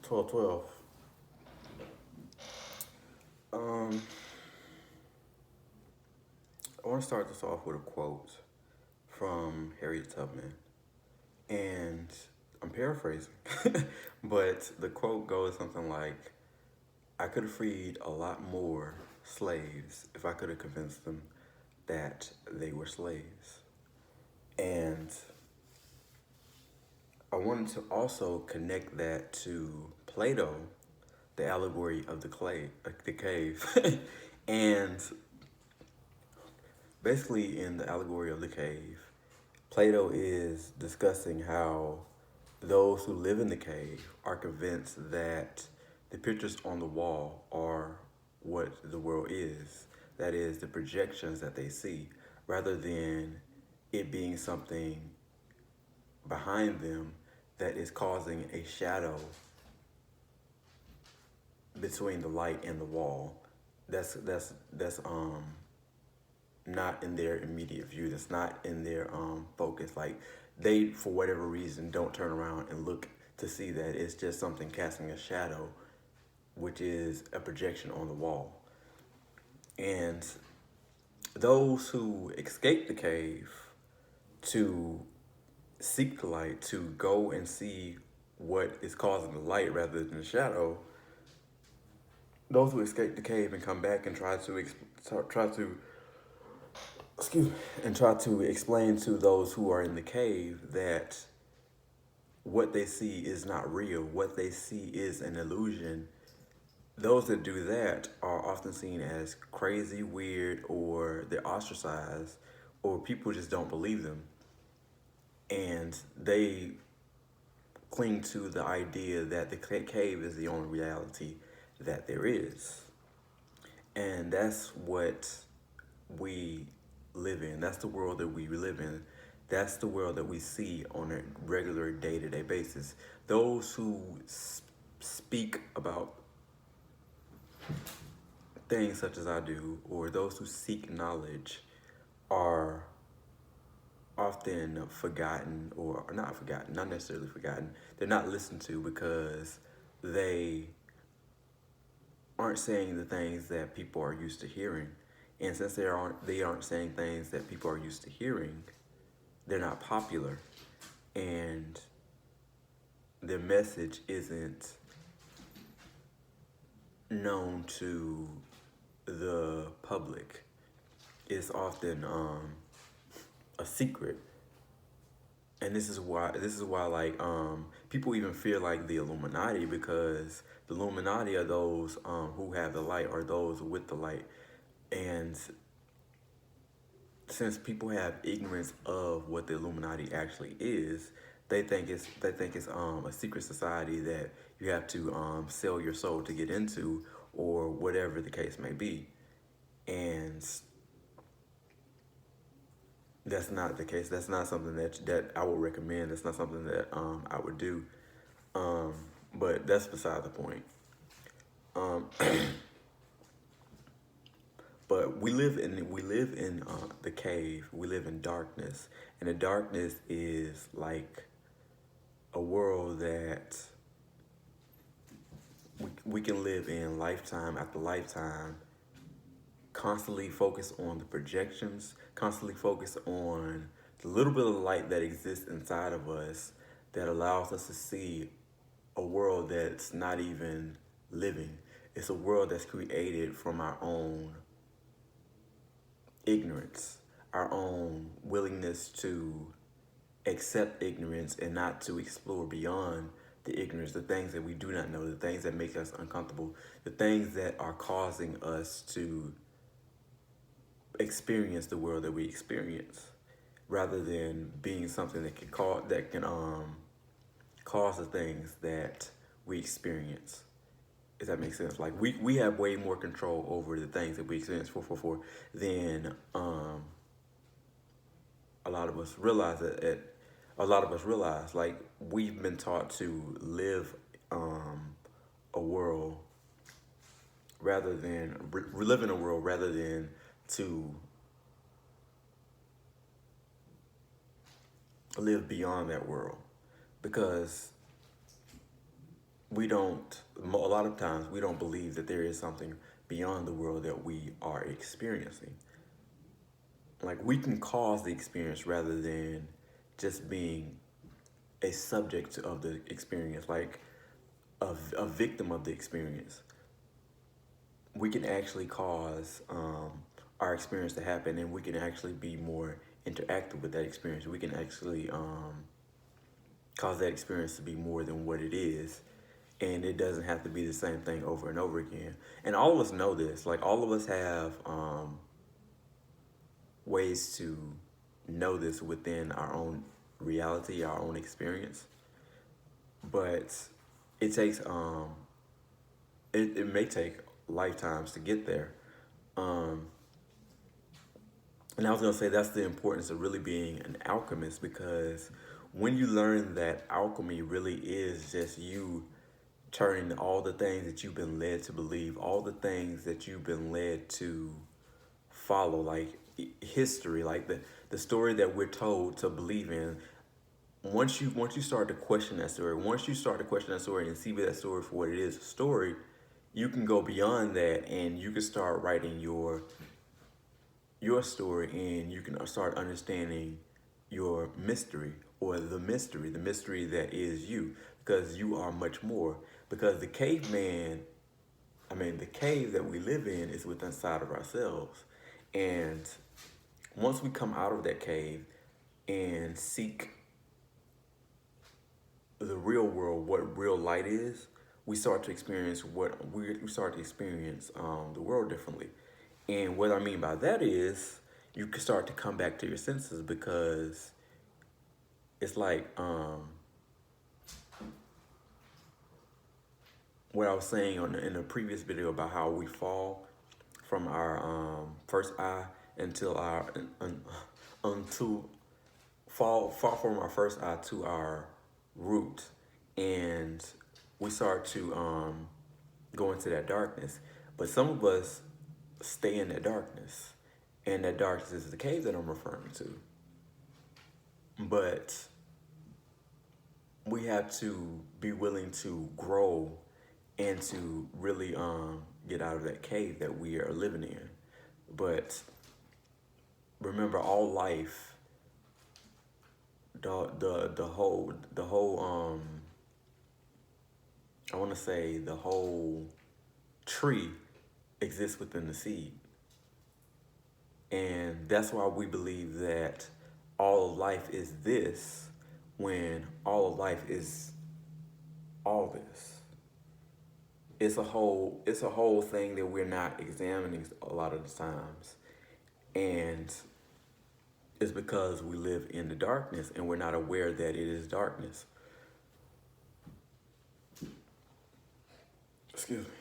12, 12. Um, I want to start this off with a quote from Harriet Tubman. And I'm paraphrasing, but the quote goes something like, I could have freed a lot more slaves if I could have convinced them that they were slaves. And I wanted to also connect that to Plato, the allegory of the cave. And basically, in the allegory of the cave, Plato is discussing how those who live in the cave are convinced that the pictures on the wall are what the world is. That is, the projections that they see, rather than it being something behind them that is causing a shadow between the light and the wall. That's not in their immediate view. That's not in their focus. Like they, for whatever reason, don't turn around and look to see that it's just something casting a shadow, which is a projection on the wall. And those who escape the cave to seek the light, to go and see what is causing the light rather than the shadow, those who escape the cave and come back and try to excuse me, and try to explain to those who are in the cave that what they see is not real, what they see is an illusion. Those that do that are often seen as crazy, weird, or they're ostracized, or people just don't believe them. And they cling to the idea that the cave is the only reality that there is. And that's what we live in. That's the world that we live in. That's the world that we see on a regular day to day basis. Those who speak about things such as I do, or those who seek knowledge, are often forgotten, or not forgotten, not necessarily forgotten. They're not listened to because they aren't saying the things that people are used to hearing. And since they aren't saying things that people are used to hearing, they're not popular, and their message isn't known to the public. It's often a secret, and this is why like people even fear like the Illuminati, because the Illuminati are those who have the light, or those with the light. And since people have ignorance of what the Illuminati actually is, they think it's a secret society that you have to sell your soul to get into, or whatever the case may be. And that's not the case. That's not something that I would recommend. That's not something that I would do. Um, but that's beside the point. Um, but we live in the cave. We live in darkness, and the darkness is like a world that we can live in lifetime after lifetime, constantly focus on the projections, constantly focus on the little bit of light that exists inside of us that allows us to see a world that's not even living. It's a world that's created from our own ignorance, our own willingness to accept ignorance and not to explore beyond the ignorance, the things that we do not know, the things that make us uncomfortable, the things that are causing us to experience the world that we experience, rather than being something that can cause the things that we experience. If that makes sense, like we have way more control over the things that we experience for than a lot of us realize a lot of us realize. Like we've been taught to live a world rather than live in a world rather than to live beyond that world, because we don't, a lot of times, we don't believe that there is something beyond the world that we are experiencing. Like, we can cause the experience rather than just being a subject of the experience, like a victim of the experience. We can actually cause our experience to happen, and we can actually be more interactive with that experience. We can actually cause that experience to be more than what it is. And it doesn't have to be the same thing over and over again. And all of us know this. Like, all of us have ways to know this within our own reality, our own experience. But it takes, it may take lifetimes to get there. Um, and I was going to say that's the importance of really being an alchemist, because when you learn that alchemy really is just you turning all the things that you've been led to believe, all the things that you've been led to follow, like history, like the story that we're told to believe in. Once you start to question that story, once you start to question that story and see that story for what it is, a story, you can go beyond that and you can start writing your story, and you can start understanding your mystery, or the mystery that is you, because you are much more. Because the cave that we live in is within inside of ourselves. And once we come out of that cave and seek the real world, what real light is, we start to experience we start to experience the world differently. And what I mean by that is you can start to come back to your senses, because it's like what I was saying in the previous video about how we fall from our first eye until our unto fall from our first eye to our root, and we start to go into that darkness. But some of us stay in that darkness, and that darkness is the cave that I'm referring to. But we have to be willing to grow and to really get out of that cave that we are living in. But remember, all life, the whole I want to say the whole tree exists within the seed. And that's why we believe that all of life is this, when all of life is all this. It's a whole thing that we're not examining a lot of the times. And it's because we live in the darkness and we're not aware that it is darkness. Excuse me.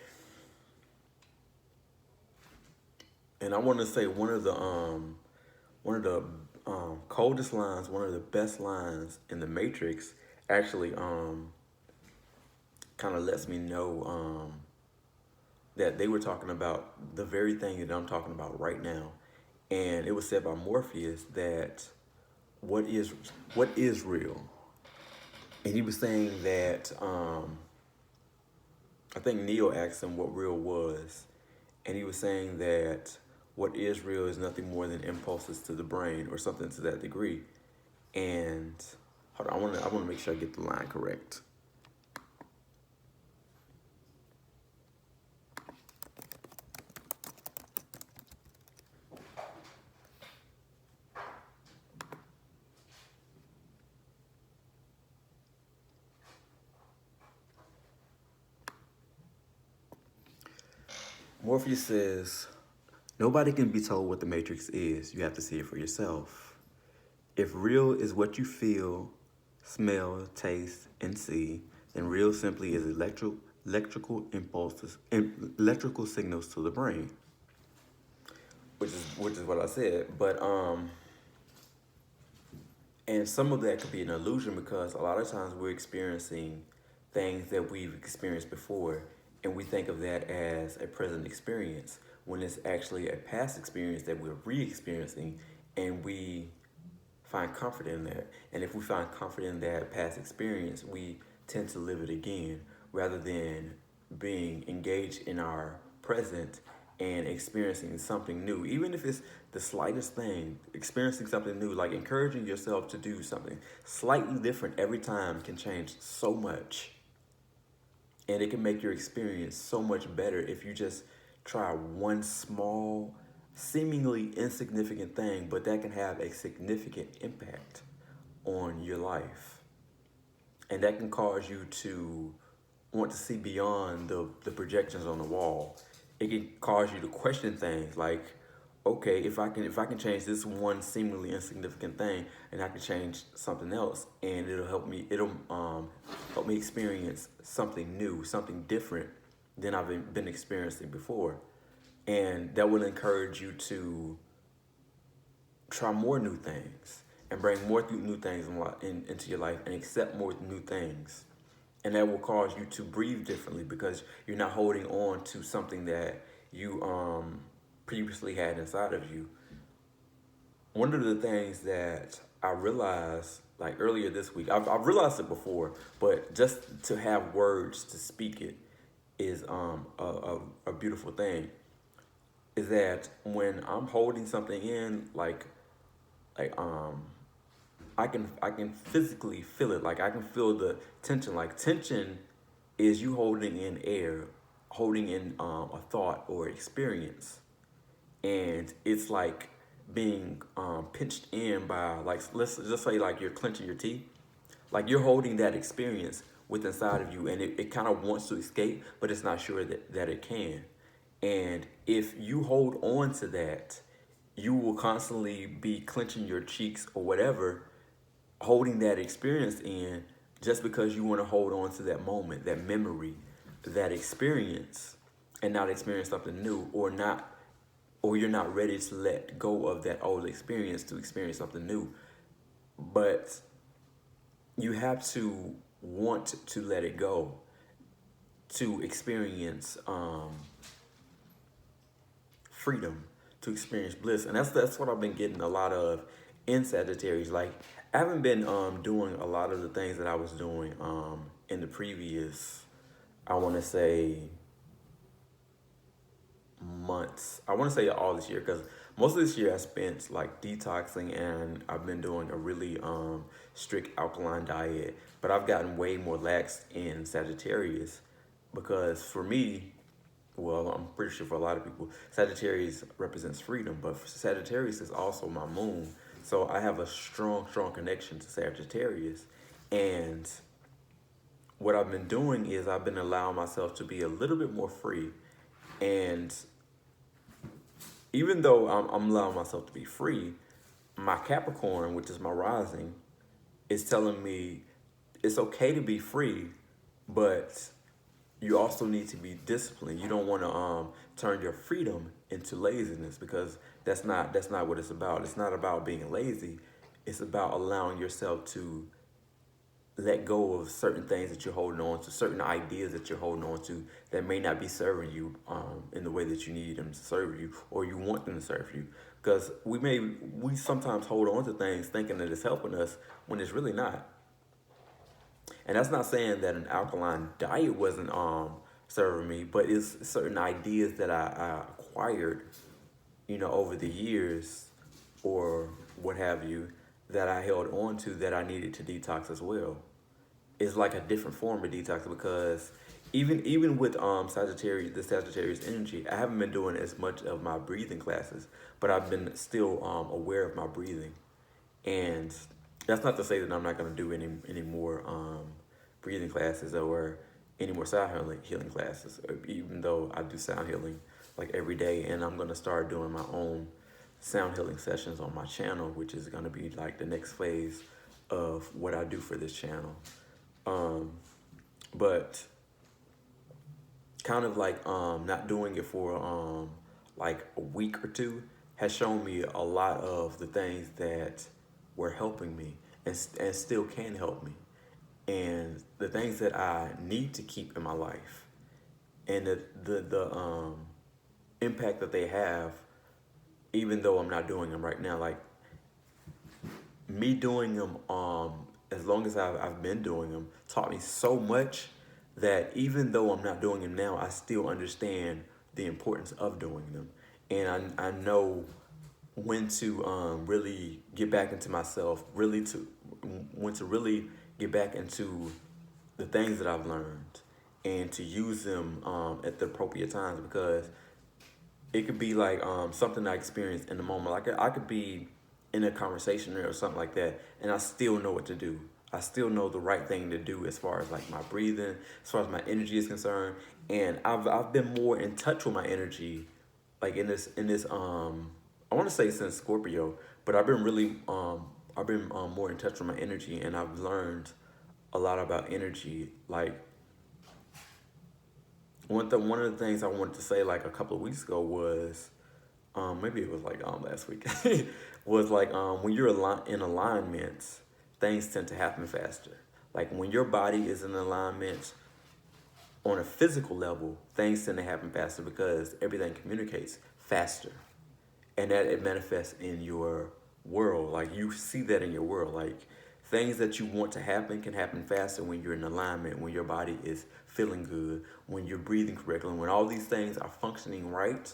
And I want to say one of the coldest lines, one of the best lines in the Matrix, actually kind of lets me know that they were talking about the very thing that I'm talking about right now. And it was said by Morpheus that what is real, and he was saying that I think Neo asked him what real was, and he was saying that what is real is nothing more than impulses to the brain, or something to that degree. And hold on, I want to make sure I get the line correct. Morpheus says, nobody can be told what the Matrix is. You have to see it for yourself. If real is what you feel, smell, taste, and see, then real simply is electrical impulses, electrical signals to the brain, which is what I said. But and some of that could be an illusion, because a lot of times we're experiencing things that we've experienced before, and we think of that as a present experience, when it's actually a past experience that we're re-experiencing, and we find comfort in that. And if we find comfort in that past experience, we tend to live it again. rather than being engaged in our present and experiencing something new, even if it's the slightest thing. Experiencing something new, like encouraging yourself to do something slightly different every time, can change so much, and it can make your experience so much better if you just try one small, seemingly insignificant thing, but that can have a significant impact on your life. And that can cause you to want to see beyond the projections on the wall. It can cause you to question things like, okay, if I can change this one seemingly insignificant thing, and I can change something else, and it'll help me experience something new, something different than I've been experiencing before. And that will encourage you to try more new things and bring more new things into your life and accept more new things. And that will cause you to breathe differently because you're not holding on to something that you previously had inside of you. One of the things that I realized like earlier this week, I've realized it before, but just to have words to speak it is a beautiful thing. Is that when I'm holding something in, like I can physically feel it. Like I can feel the tension. Like tension is you holding in air, holding in a thought or experience, and it's like being pinched in by, like, let's just say like you're clenching your teeth. Like you're holding that experience with inside of you, and it kind of wants to escape, but it's not sure that it can. And if you hold on to that, you will constantly be clenching your cheeks or whatever, holding that experience in, just because you want to hold on to that moment, that memory, that experience, and not experience something new, or you're not ready to let go of that old experience to experience something new. But you have to want to let it go to experience freedom, to experience bliss. And that's what I've been getting a lot of in Sagittarius. Like I haven't been doing a lot of the things that I was doing in the previous, I want to say, months. I want to say all this year, because most of this year I spent like detoxing, and I've been doing a really strict alkaline diet. But I've gotten way more lax in Sagittarius, because for me, well, I'm pretty sure for a lot of people, Sagittarius represents freedom, but Sagittarius is also my moon. So I have a strong, strong connection to Sagittarius. And what I've been doing is I've been allowing myself to be a little bit more free. And even though I'm allowing myself to be free, my Capricorn, which is my rising, is telling me it's okay to be free, but you also need to be disciplined. You don't want to turn your freedom into laziness, because that's not what it's about. It's not about being lazy. It's about allowing yourself to let go of certain things that you're holding on to, certain ideas that you're holding on to that may not be serving you in the way that you need them to serve you, or you want them to serve you. Because we sometimes hold on to things thinking that it's helping us when it's really not. And that's not saying that an alkaline diet wasn't serving me, but it's certain ideas that I acquired, over the years, or what have you, that I held on to, that I needed to detox as well. It's like a different form of detox, because even with Sagittarius, the Sagittarius energy, I haven't been doing as much of my breathing classes, but I've been still aware of my breathing. And that's not to say that I'm not going to do any more breathing classes or any more sound healing classes, even though I do sound healing like every day. And I'm going to start doing my own sound healing sessions on my channel, which is going to be like the next phase of what I do for this channel. But kind of like not doing it for like a week or two has shown me a lot of the things that were helping me, and still can help me, and the things that I need to keep in my life, and the impact that they have, even though I'm not doing them right now. Like me doing them, as long as I've been doing them, taught me so much that even though I'm not doing them now, I still understand the importance of doing them. And I know when to really get back into myself, really to when to really get back into the things that I've learned and to use them at the appropriate times, because it could be like something I experienced in the moment. Like I could be in a conversation or something like that, and I still know what to do. I still know the right thing to do as far as like my breathing, as far as my energy is concerned, and I've been more in touch with my energy, like in this I want to say since Scorpio, but I've been more in touch with my energy, and I've learned a lot about energy. Like one of the things I wanted to say like a couple of weeks ago was maybe it was like last week was like when you're in alignment, things tend to happen faster. Like when your body is in alignment on a physical level, things tend to happen faster because everything communicates faster, and that it manifests in your world. Like you see that in your world. Like things that you want to happen can happen faster when you're in alignment, when your body is feeling good, when you're breathing correctly, when all these things are functioning right,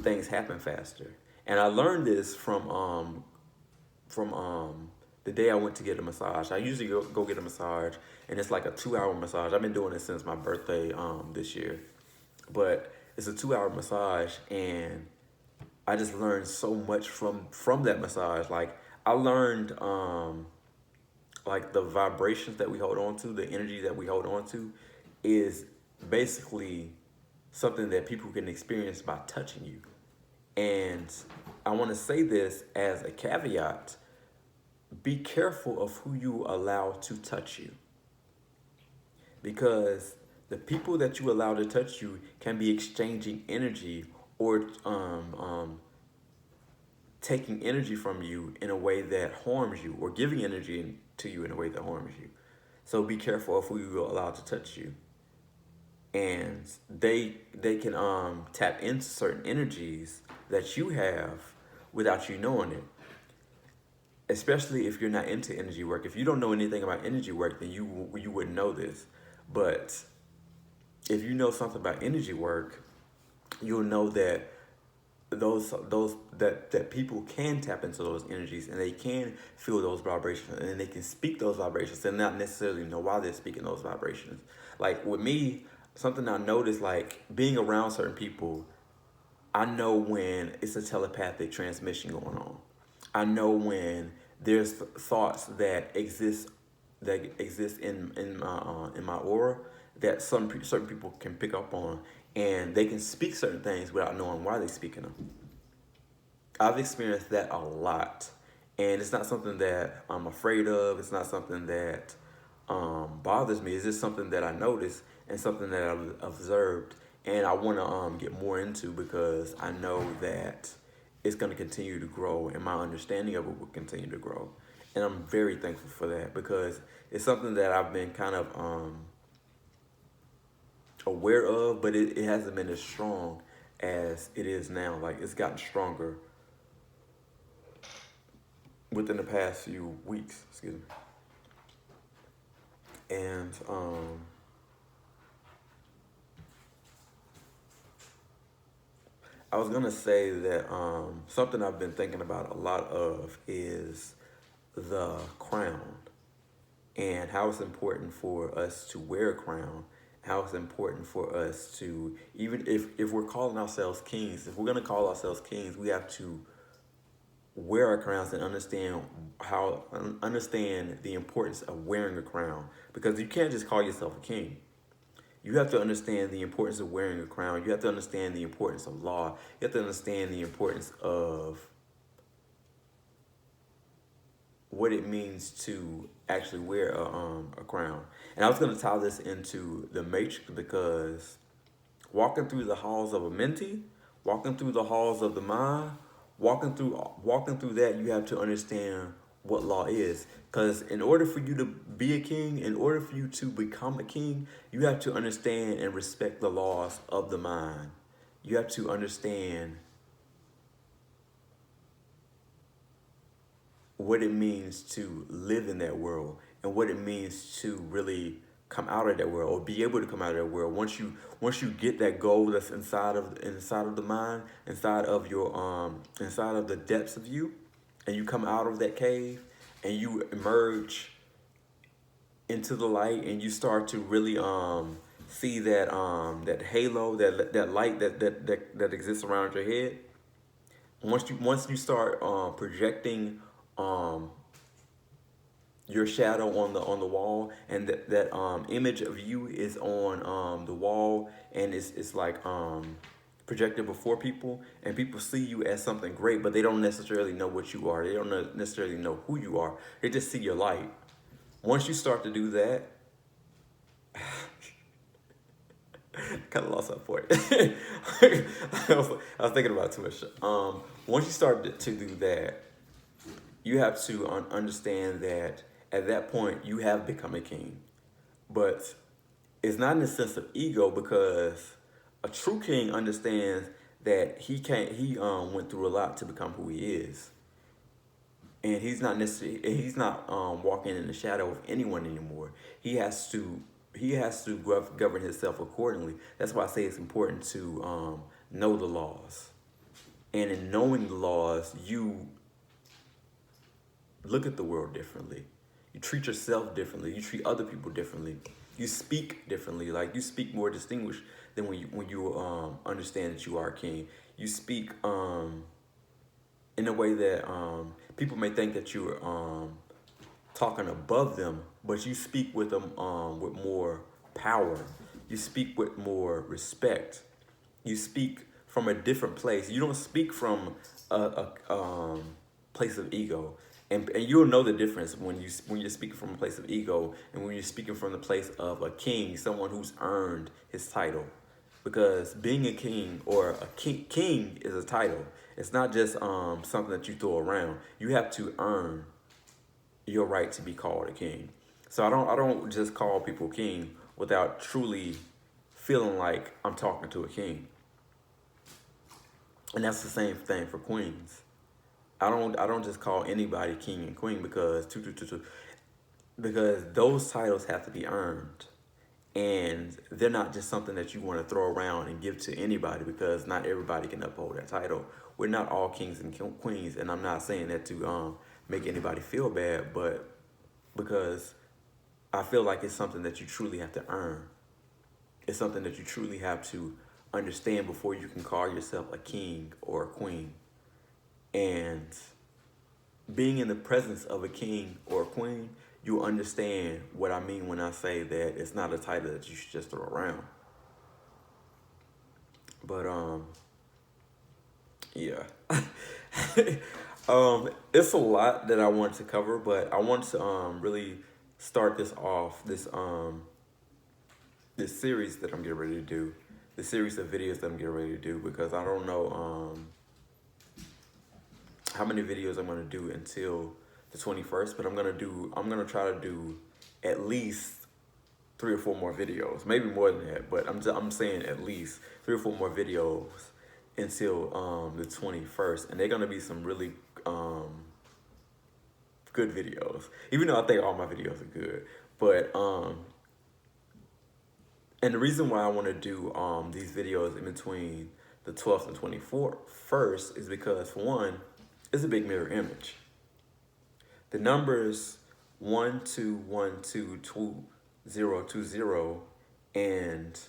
things happen faster. And I learned this from the day I went to get a massage. I usually go get a massage, and it's like a 2 hour massage. I've been doing it since my birthday this year, but it's a 2 hour massage, and I just learned so much from that massage. Like I learned like the vibrations that we hold on to, the energy that we hold on to, is basically something that people can experience by touching you. And I want to say this as a caveat: be careful of who you allow to touch you, because the people that you allow to touch you can be exchanging energy or taking energy from you in a way that harms you, or giving energy to you in a way that harms you. So be careful of who you allow to touch you, and they can tap into certain energies that you have without you knowing it. Especially if you're not into energy work. If you don't know anything about energy work, then you wouldn't know this. But if you know something about energy work, you'll know that that people can tap into those energies, and they can feel those vibrations, and they can speak those vibrations and not necessarily know why they're speaking those vibrations. Like with me, something I noticed, like being around certain people, I know when it's a telepathic transmission going on. I know when there's thoughts that exist in my aura that certain people can pick up on, and they can speak certain things without knowing why they're speaking them. I've experienced that a lot, and it's not something that I'm afraid of. It's not something that bothers me. It's just something that I notice and something that I've observed, and I want to get more into, because I know that it's going to continue to grow, and my understanding of it will continue to grow. And I'm very thankful for that, because it's something that I've been kind of aware of, but it hasn't been as strong as it is now. Like it's gotten stronger within the past few weeks, excuse me. And I was gonna say that something I've been thinking about a lot of is the crown, and how it's important for us to wear a crown, how it's important for us to, even if we're calling ourselves kings, if we're gonna call ourselves kings, we have to wear our crowns and understand the importance of wearing a crown, because you can't just call yourself a king. You have to understand the importance of wearing a crown. You have to understand the importance of law. You have to understand the importance of what it means to actually wear a crown. And I was going to tie this into the Matrix, because walking through the halls of a Amenti, walking through the halls of the mind, walking through that, you have to understand what law is. Because in order for you to be a king, in order for you to become a king, you have to understand and respect the laws of the mind. You have to understand what it means to live in that world, and what it means to really come out of that world, or be able to come out of that world. Once you get that goal that's inside of the mind, inside of the depths of you, and you come out of that cave and you emerge into the light, and you start to really see that halo, that light that exists around your head. Once you start projecting um your shadow on the wall, and that image of you is on the wall, and it's like projected before people, and people see you as something great, but they don't necessarily know what you are. They don't necessarily know who you are. They just see your light. Once you start to do that, kind of lost that point. I was thinking about it too much. Once you start to do that, you have to understand that at that point you have become a king. But it's not in the sense of ego, because a true king understands that he went through a lot to become who he is. And he's not walking in the shadow of anyone anymore. He has to govern himself accordingly. That's why I say it's important to know the laws. And in knowing the laws, you look at the world differently. You treat yourself differently. You treat other people differently. You speak differently. Like, you speak more distinguished than when you understand that you are a king. You speak in a way that people may think that you're talking above them, but you speak with them with more power. You speak with more respect. You speak from a different place. You don't speak from a place of ego. And you'll know the difference when you're speaking from a place of ego, and when you're speaking from the place of a king, someone who's earned his title. Because being a king, or a king is a title. It's not just something that you throw around. You have to earn your right to be called a king. So I don't just call people king without truly feeling like I'm talking to a king. And that's the same thing for queens. I don't just call anybody king and queen because those titles have to be earned. And they're not just something that you want to throw around and give to anybody, because not everybody can uphold that title. We're not all kings and queens, and I'm not saying that to make anybody feel bad, but because I feel like it's something that you truly have to earn. It's something that you truly have to understand before you can call yourself a king or a queen. And being in the presence of a king or a queen, you understand what I mean when I say that it's not a title that you should just throw around. But yeah. It's a lot that I want to cover, but I want to really start this series that I'm getting ready to do, the series of videos that I'm getting ready to do, because I don't know how many videos I'm gonna do until the 21st, but I'm gonna try to do at least 3 or 4 more videos, maybe more than that, but I'm saying at least 3 or 4 more videos until the 21st, and they're gonna be some really good videos. Even though I think all my videos are good, but and the reason why I want to do these videos in between the 12th and 21st is because, for one, it's a big mirror image. The numbers 12122020 and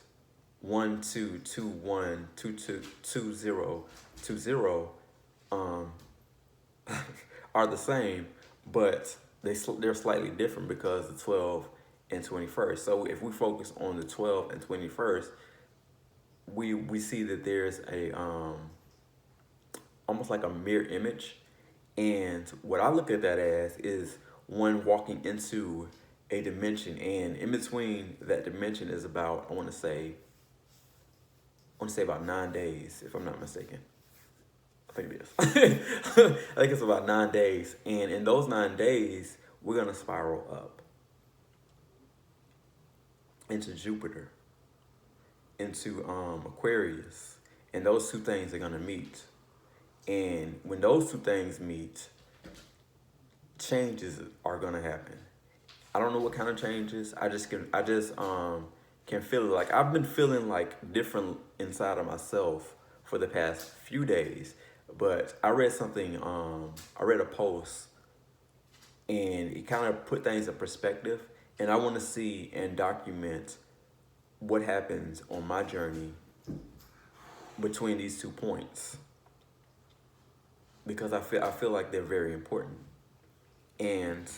1221222020 are the same, but they're slightly different because the 12 and 21st. So if we focus on the 12 and 21st, we see that there's a almost like a mirror image. And what I look at that as is one walking into a dimension, and in between that dimension is about, I want to say about 9 days, if I'm not mistaken. I think it is. I think it's about 9 days, and in those 9 days, we're gonna spiral up into Jupiter, into Aquarius, and those two things are gonna meet. And when those two things meet, changes are gonna happen. I don't know what kind of changes. I just can feel it. Like I've been feeling like different inside of myself for the past few days. But I read a post and it kind of put things in perspective, and I want to see and document what happens on my journey between these 2 points because I feel like they're very important. And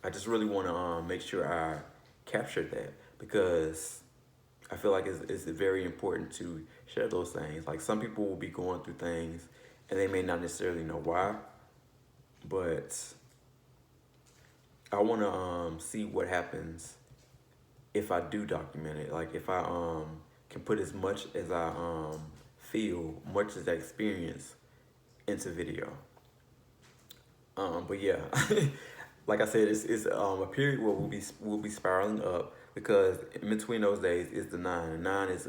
I just really want to make sure I captured that because I feel like it's very important to share those things. Like some people will be going through things and they may not necessarily know why, but I want to see what happens if I do document it. Like if I can put as much as I feel, much as I experience into video. But yeah, like I said, it's a period where we'll be spiraling up because in between those days is the nine. And nine is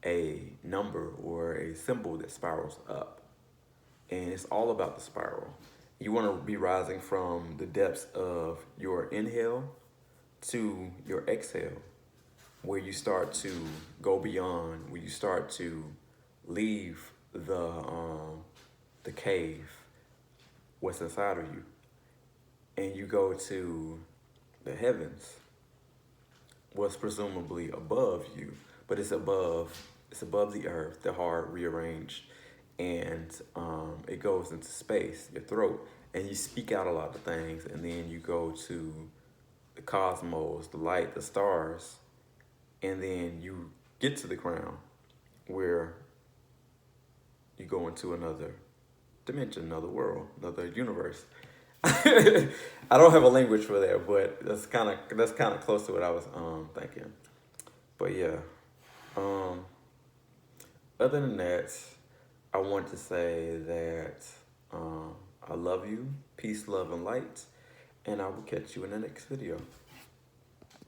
a number or a symbol that spirals up, and it's all about the spiral. You want to be rising from the depths of your inhale to your exhale, where you start to go beyond, where you start to leave the cave, what's inside of you, and you go to the heavens, what's presumably above you, but it's above the earth, the heart rearranged, and it goes into space, your throat, and you speak out a lot of things, and then you go to the cosmos, the light, the stars, and then you get to the ground where you go into another dimension, another world, another universe. I don't have a language for that, but that's kind of close to what I was thinking. But yeah, um, other than that, I want to say that I love you, peace, love, and light, and I will catch you in the next video.